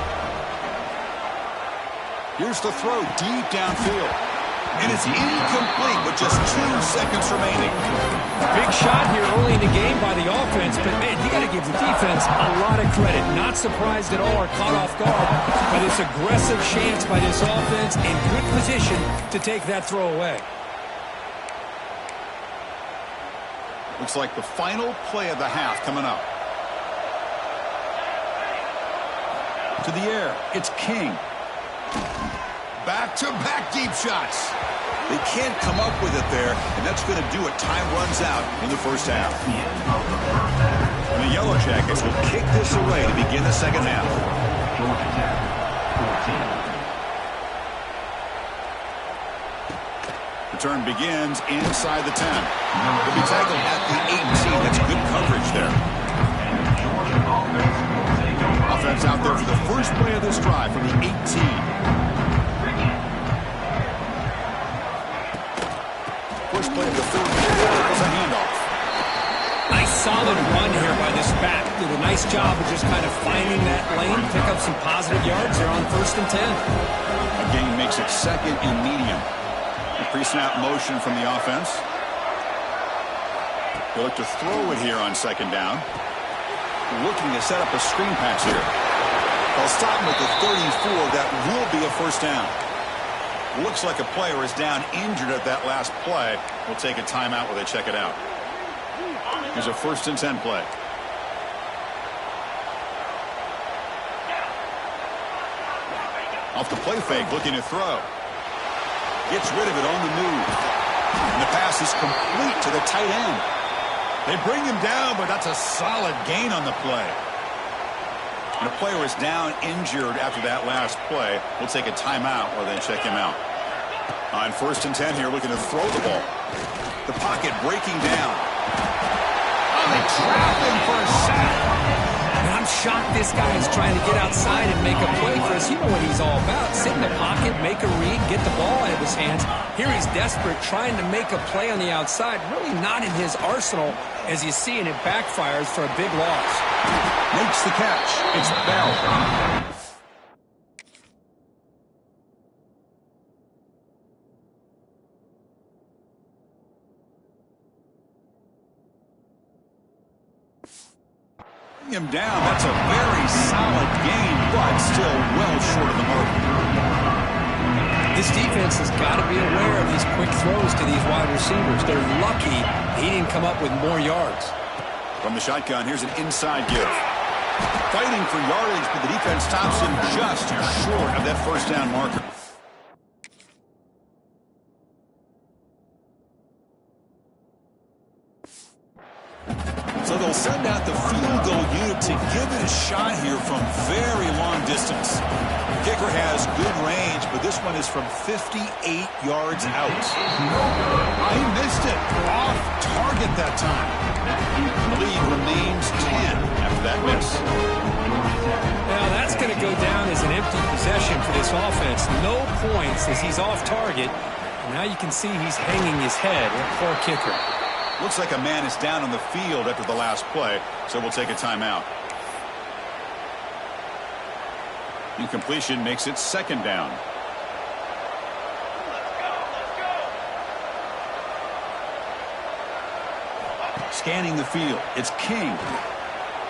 Here's the throw deep downfield. And it's incomplete with just 2 seconds remaining. Big shot here early in the game by the offense, but man, you got to give the defense a lot of credit. Not surprised at all or caught off guard by this aggressive chance by this offense in good position to take that throw away. Looks like the final play of the half coming up. To the air, it's King. Back-to-back deep shots. They can't come up with it there, and that's going to do it. Time runs out in the first half. And the Yellow Jackets will kick this away to begin the second half. Georgia Tech, 14. The Return begins inside the 10. He'll be tackled at the 18. That's good coverage there. Offense out there for the first play of this drive from the 18. First play of the third quarter was a handoff. Nice solid run here by this back. Did a nice job of just kind of finding that lane, pick up some positive yards here on 1st and 10. A gain makes it 2nd and medium. A pre-snap motion from the offense. They look to throw it here on 2nd down. Looking to set up a screen pass here. They'll stop him at the 34. That will be a 1st down. Looks like a player is down injured at that last play. We'll take a timeout while they check it out. Here's a 1st and 10 play. Off the play fake, looking to throw. Gets rid of it on the move. And the pass is complete to the tight end. They bring him down, but that's a solid gain on the play. And a player is down injured after that last play. We'll take a timeout while they check him out. On 1st and 10 here, looking to throw the ball. The pocket breaking down. Oh, they trap him for a sack. And I'm shocked this guy is trying to get outside and make a play, Chris. You know what he's all about. Sit in the pocket, make a read, get the ball out of his hands. Here he's desperate, trying to make a play on the outside. Really not in his arsenal, as you see, and it backfires for a big loss. Makes the catch. It's Bell. Him down. That's a very solid gain, but still well short of the mark. This defense has got to be aware of these quick throws to these wide receivers. They're lucky he didn't come up with more yards. From the shotgun, here's an inside give. Fighting for yardage, but the defense stops him just short of that 1st down marker. So they'll send out the field goal unit to give it a shot here from very long distance. The kicker has good range, but this one is from 58 yards out. He missed it. Off target that time. The lead remains 10 after that miss. Now that's going to go down as an empty possession for this offense. No points as he's off target. And now you can see he's hanging his head. Poor kicker. Looks like a man is down on the field after the last play, so we'll take a timeout. Incompletion makes it 2nd down. Scanning the field, it's King.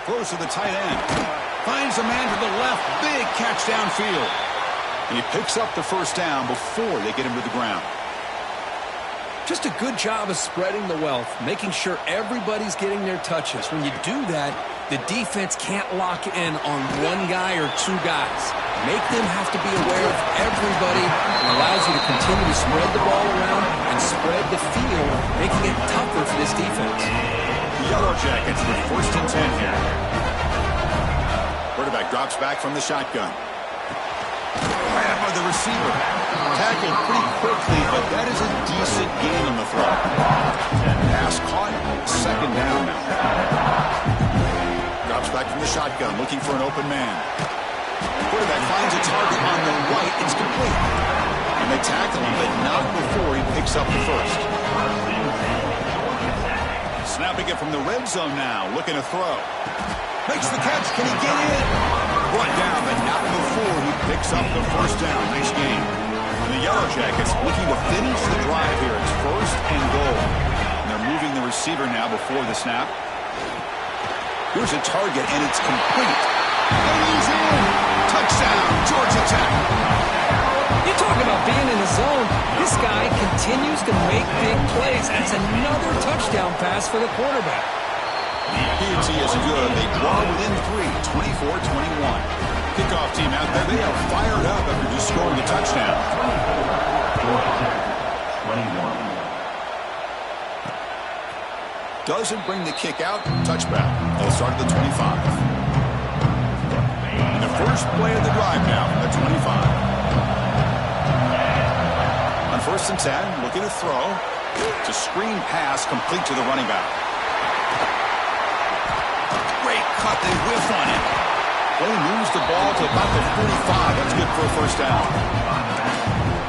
Throws to the tight end. Finds a man to the left, big catch downfield. And he picks up the 1st down before they get him to the ground. Just a good job of spreading the wealth, making sure everybody's getting their touches. When you do that, the defense can't lock in on one guy or two guys. Make them have to be aware of everybody, and allows you to continue to spread the ball around and spread the field, making it tougher for this defense. Yellow Jackets with 1st and 10 here. Quarterback drops back from the shotgun. Right up by the receiver. Tackled pretty quickly, but that is a decent gain on the throw. Pass caught. 2nd down now. Drops back from the shotgun, looking for an open man. Quarterback finds a target on the right. It's complete. And they tackle him, but not before he picks up the 1st. Snapping it from the red zone now, looking to throw. Makes the catch. Can he get in? Brought down, but not before he picks up the 1st down. Nice game. And the Yellow Jackets looking to finish the drive here. It's 1st and goal. And they're moving the receiver now before the snap. Here's a target, and it's complete. And he's in. Touchdown, Georgia Tech. You talk about being in the zone. This guy continues to make big plays. That's another touchdown pass for the quarterback. P&T is good. They draw within 3, 24-21. Kickoff team out there. They are fired up after just scoring a touchdown. Doesn't bring the kick out. Touchback. They'll start at the 25. And the first play of the drive now from the 25. On 1st and 10, looking to throw. It's a screen pass complete to the running back. Great cut, they whiff on it. Well, he moves the ball to about the 45. That's good for a 1st down.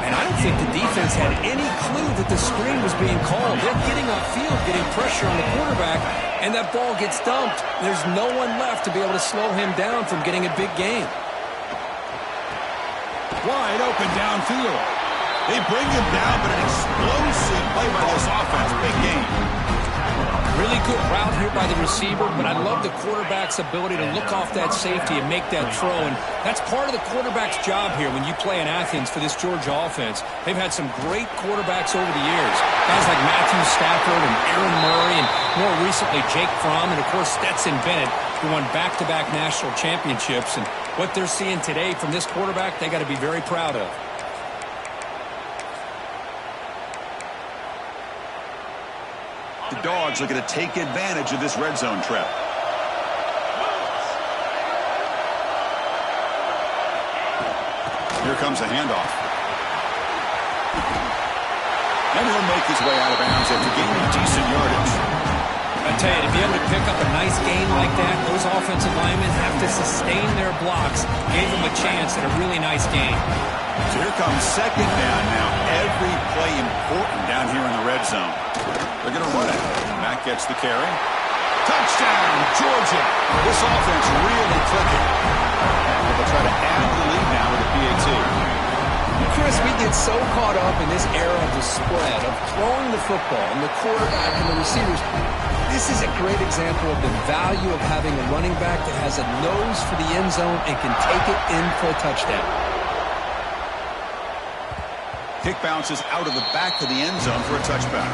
And I don't think the defense had any clue that the screen was being called. They're getting upfield, getting pressure on the quarterback, and that ball gets dumped. There's no one left to be able to slow him down from getting a big gain. Wide open downfield. They bring him down, but an explosive play by this offense. Big game. Really good route here by the receiver, but I love the quarterback's ability to look off that safety and make that throw. And that's part of the quarterback's job here when you play in Athens for this Georgia offense. They've had some great quarterbacks over the years. Guys like Matthew Stafford and Aaron Murray, and more recently Jake Fromm, and of course Stetson Bennett, who won back-to-back national championships. And what they're seeing today from this quarterback, they got to be very proud of. The Dogs looking to take advantage of this red zone trap. Here comes a handoff. And he'll make his way out of bounds after gaining decent yardage. I tell you, to be able to pick up a nice gain like that, those offensive linemen have to sustain their blocks. Gave them a chance at a really nice gain. So here comes 2nd down now. Every play important down here in the red zone. They're going to run it. Matt gets the carry. Touchdown, Georgia. This offense really clicking. They'll try to add the lead now with a PAT. Chris, we get so caught up in this era of the spread, of throwing the football, and the quarterback and the receivers. This is a great example of the value of having a running back that has a nose for the end zone and can take it in for a touchdown. Kick bounces out of the back of the end zone for a touchback.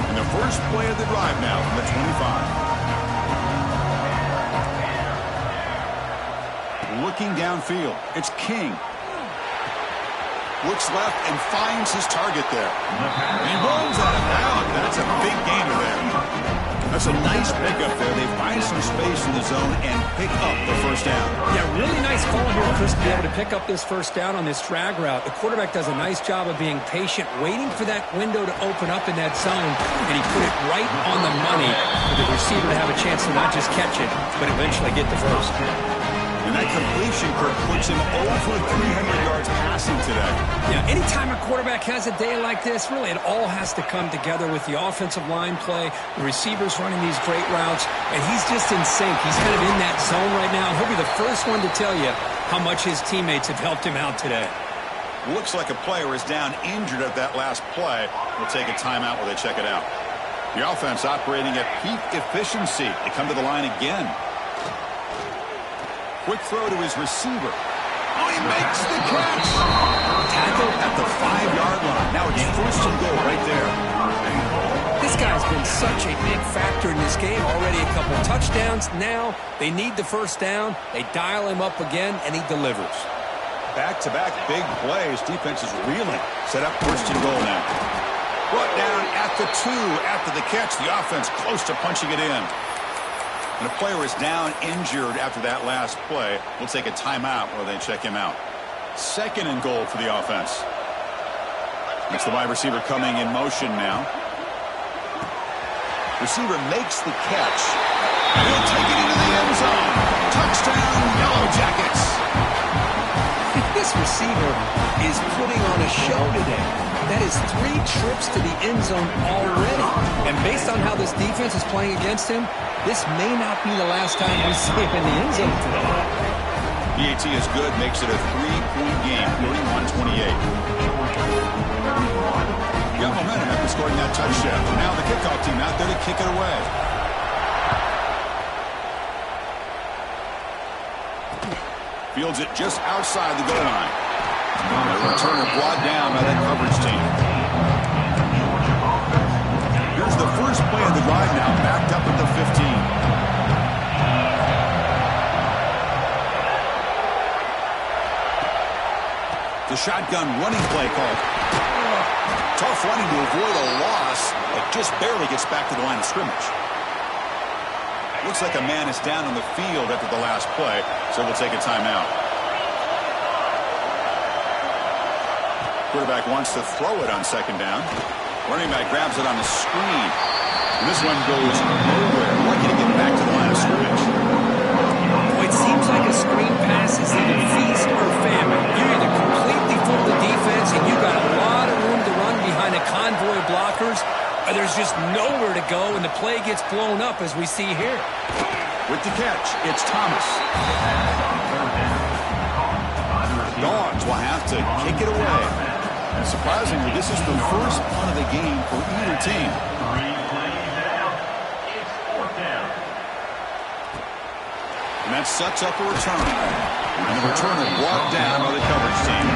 And the first play of the drive now from the 25. Looking downfield, it's King. Looks left and finds his target there. And he rolls out of bounds. That's a big gainer there. That's a nice pickup there. They find some space in the zone and pick up the 1st down. Yeah, really nice call here, Chris, to be able to pick up this 1st down on this drag route. The quarterback does a nice job of being patient, waiting for that window to open up in that zone, and he put it right on the money for the receiver to have a chance to not just catch it, but eventually get the 1st. And that completion, Kirk, puts him over 300 yards passing today. Yeah, anytime a quarterback has a day like this, really it all has to come together with the offensive line play, the receivers running these great routes, and he's just in sync. He's kind of in that zone right now. He'll be the first one to tell you how much his teammates have helped him out today. Looks like a player is down injured at that last play. We'll take a timeout while they check it out. The offense operating at peak efficiency. They come to the line again. Quick throw to his receiver. Oh, he makes the catch. Tackle at the 5-yard line. Now it's 1st and goal right there. This guy's been such a big factor in this game. Already a couple touchdowns. Now they need the 1st down. They dial him up again, and he delivers. Back-to-back big plays. Defense is reeling. Set up 1st and goal now. Brought down at the 2 after the catch. The offense close to punching it in. And a player is down injured after that last play. We'll take a timeout while they check him out. 2nd and goal for the offense. It's the wide receiver coming in motion now. Receiver makes the catch. And he'll take it into the end zone. Touchdown, Yellow Jackets. This receiver is putting on a show today. That is 3 trips to the end zone already. And based on how this defense is playing against him, this may not be the last time we see him in the end zone today. PAT is good, makes it a 3-point game, 31-28. Got momentum after scoring that touchdown. Now the kickoff team out there to kick it away. Fields it just outside the goal line. The returner brought down by that coverage team. Here's the first play of the drive now, backed up at the 15. The shotgun running play called. Tough running to avoid a loss, but just barely gets back to the line of scrimmage. Looks like a man is down on the field after the last play, so we'll take a timeout. Quarterback wants to throw it on second down. Running back grabs it on the screen. And this one goes nowhere. Lucky to get back to the line of scrimmage. Well, it seems like a screen pass is either feast or famine. You either completely fool the defense and you got a lot of room to run behind a convoy of blockers, or there's just nowhere to go and the play gets blown up as we see here. With the catch, it's Thomas. Dogs will have to kick it away. Surprisingly, this is the first punt of the game for either team. 3 plays down. It's 4th down. And that sets up a return. And the returner brought down by the coverage team.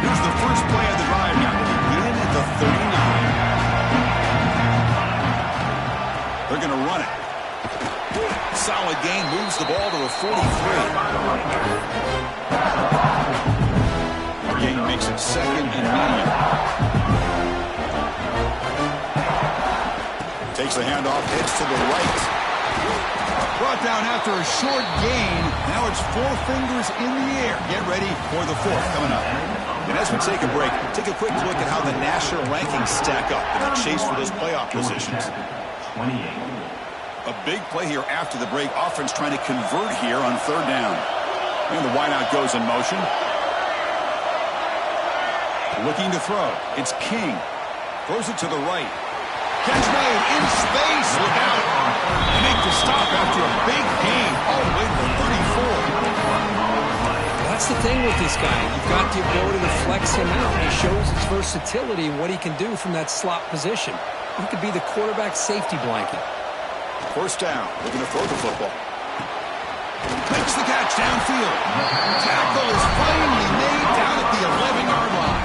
Here's the first play of the drive now to begin at the 39. They're going to run it. Solid gain, moves the ball to the 43. Gain makes it second and medium. Takes the handoff, heads to the right. Brought down after a short gain. Now it's 4 fingers in the air. Get ready for the 4th coming up. And as we take a break, take a quick look at how the national rankings stack up in the chase for those playoff positions. 28. A big play here after the break. Offense trying to convert here on 3rd down. And the wideout goes in motion. Looking to throw. It's King. Throws it to the right. Catch made in space. Look out. They make the stop after a big gain all the way to the 34. That's the thing with this guy. You've got the ability to flex him out. He shows his versatility and what he can do from that slot position. He could be the quarterback safety blanket. 1st down. Looking to throw the football. Makes the catch downfield. Tackle is finally made down at the 11-yard line.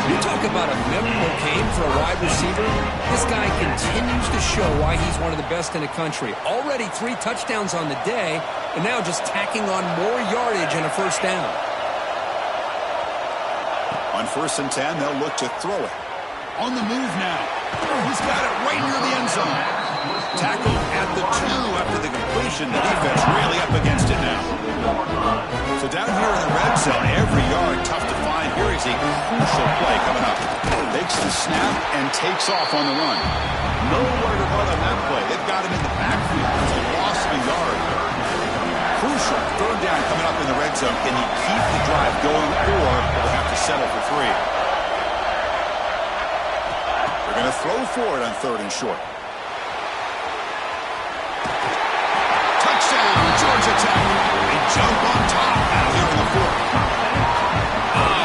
You talk about a memorable game for a wide receiver. This guy continues to show why he's one of the best in the country. Already 3 touchdowns on the day, and now just tacking on more yardage and a 1st down. On 1st and 10, they'll look to throw it. On the move now. He's got it right near the end zone. Tackled at the 2 after the completion. The defense really up against it now. So down here in the red zone, every yard tough to find. Here is a crucial play coming up. Takes the snap and takes off on the run. Nowhere to run on that play. They've got him in the backfield. It's a loss of a yard. Crucial 3rd down coming up in the red zone. Can he keep the drive going, or will they have to settle for 3? They're going to throw for it on 3rd and short. Touchdown, Georgia Tech. They jump on top now here in the 4th.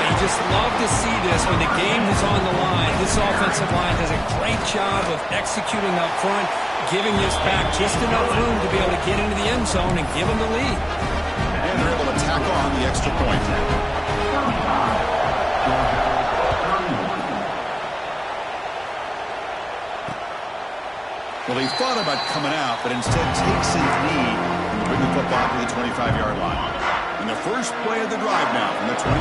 You just love to see this when the game is on the line. This offensive line does a great job of executing up front, giving this back just enough room to be able to get into the end zone and give them the lead. And they're able to tack on the extra point. Well, he thought about coming out, but instead takes his knee and bring the football to the 25-yard line. And the first play of the drive now from the 25.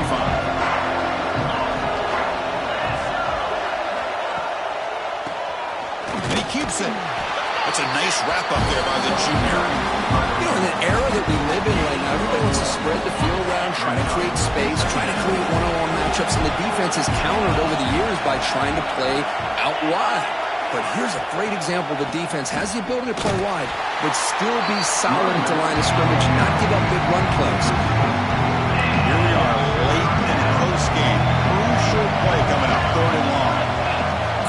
And he keeps it. That's a nice wrap-up there by the junior. You know, in the era that we live in right now, everybody wants to spread the field around, try to create space, try to create one-on-one matchups, and the defense has countered over the years by trying to play out wide. But here's a great example. The defense has the ability to play wide, but still be solid at the line of scrimmage, not give up big run plays. Here we are, late in the post-game. Crucial play coming up, 3rd and long.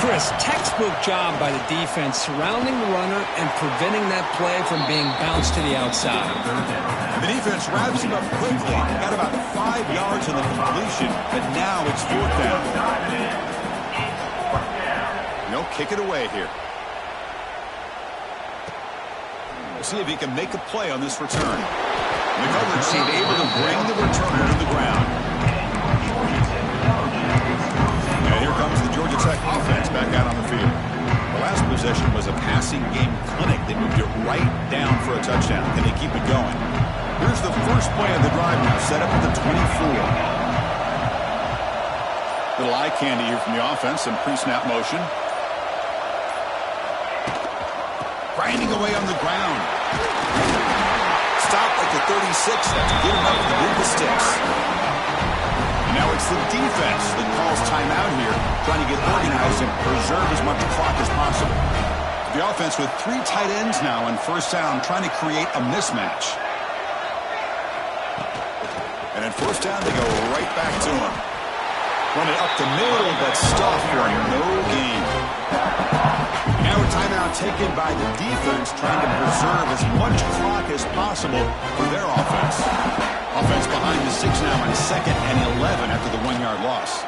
Chris, textbook job by the defense surrounding the runner and preventing that play from being bounced to the outside. The defense wraps him up quickly. Got about 5 yards on the completion, but now it's 4th down. No, kick it away here. We'll see if he can make a play on this return. The coverage team able to bring the returner to the ground. And here comes the Georgia Tech offense back out on the field. The last possession was a passing game clinic. They moved it right down for a touchdown. Can they keep it going? Here's the first play of the drive now, set up at the 24. Little eye candy here from the offense. Some pre-snap motion. Grinding away on the ground. Stop at the 36. That's good enough to move the sticks. Now it's the defense that calls timeout here, trying to get organized and preserve as much clock as possible. The offense with 3 tight ends now on first down, trying to create a mismatch. And at first down, they go right back to him. Run it up the middle, but stuff for no gain. Now a timeout taken by the defense, trying to preserve as much clock as possible for their offense. Offense behind the 6 now on 2nd and 11 after the 1-yard loss.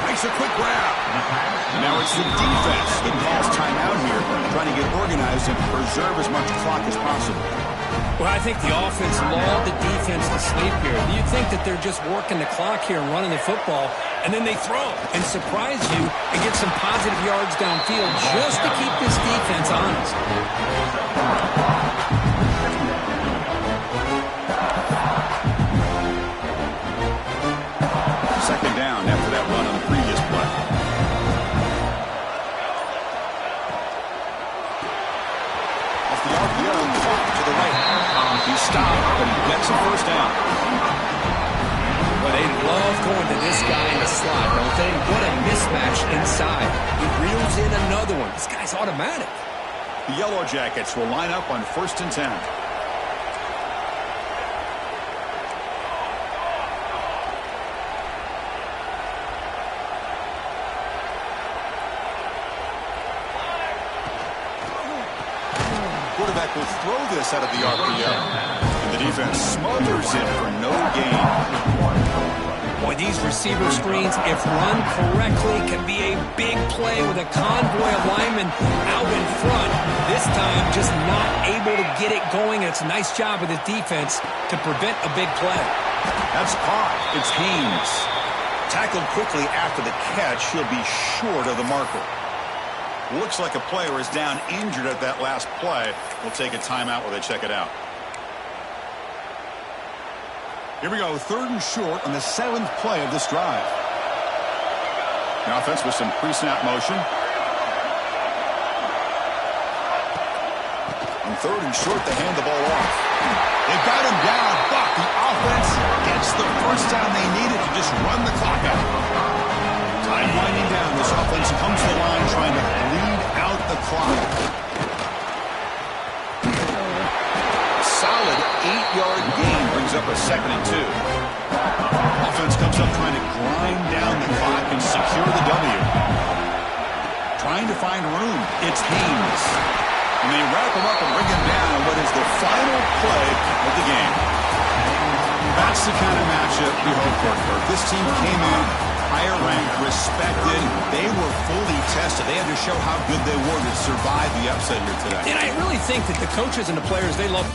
Makes a quick grab. Now it's the defense that calls timeout here, trying to get organized and preserve as much clock as possible. Well, I think the offense lulled the defense to sleep here. You'd think that they're just working the clock here and running the football, and then they throw and surprise you and get some positive yards downfield just to keep this defense honest. Second down after that run on the previous play. Off the RPO, clock to the right. He stopped, but he gets a first down. Well, they love going to this guy in the slot, don't they? What a mismatch inside. He reels in another one. This guy's automatic. The Yellow Jackets will line up on 1st and 10. Quarterback will throw this out of the RPO. And the defense smothers it for no gain. Boy, these receiver screens, if run correctly, can be a big play with a convoy of linemen out in front. This time, just not able to get it going. It's a nice job of the defense to prevent a big play. That's caught. It's Haynes. Tackled quickly after the catch. He'll be short of the marker. Looks like a player is down injured at that last play. We'll take a timeout while they check it out. Here we go, 3rd and short on the 7th play of this drive. The offense with some pre-snap motion. On 3rd and short, they hand the ball off. They got him down, but the offense gets the first down they needed to just run the clock out. Time winding down. This offense comes to the line trying to bleed out the clock. Solid 8-yard gain brings up a 2nd and 2. Offense comes up trying to grind down the clock and secure the W. Trying to find room. It's Haynes. And they wrap him up and bring him down on what is the final play of the game. That's the kind of matchup we hope for. This team came in higher ranked, respected. They were fully tested. They had to show how good they were to survive the upset here today. And I really think that the coaches and the players, they love